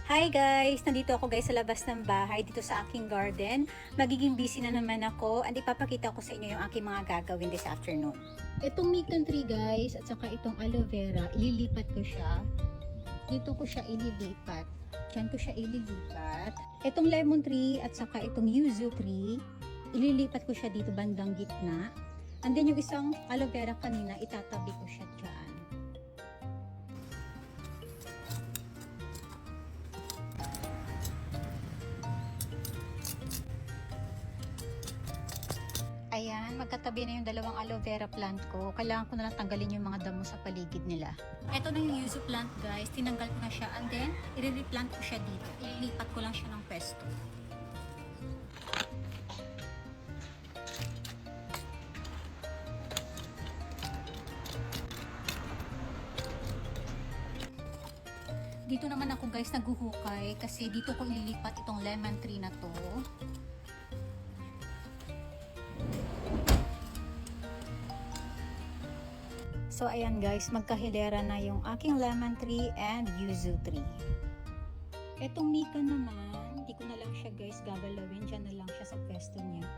Hi guys! Nandito ako guys sa labas ng bahay dito sa aking garden. Magiging busy na naman ako and ipapakita ko sa inyo yung aking mga gagawin this afternoon. Itong mikan tree guys at saka itong aloe vera, ililipat ko siya. Dito ko siya ililipat. Diyan ko siya ililipat. Itong lemon tree at saka itong yuzu tree, ililipat ko siya dito bandang gitna. And then yung isang aloe vera kanina, itatabi ko siya dyan. Ayan, magkatabi na yung dalawang aloe vera plant ko. Kailangan ko na lang tanggalin yung mga damo sa paligid nila. Ito na yung yuzu plant guys. Tinanggal ko na siya and then i-replant ko siya dito. Ililipat ko lang siya ng pesto. Dito naman ako guys naghuhukay kasi dito ko ililipat itong lemon tree na to. So ayan guys, magkahilera na yung aking lemon tree and yuzu tree. Etong mika naman, hindi ko na lang siya guys gagalawin, dyan na lang siya sa pwesto niya.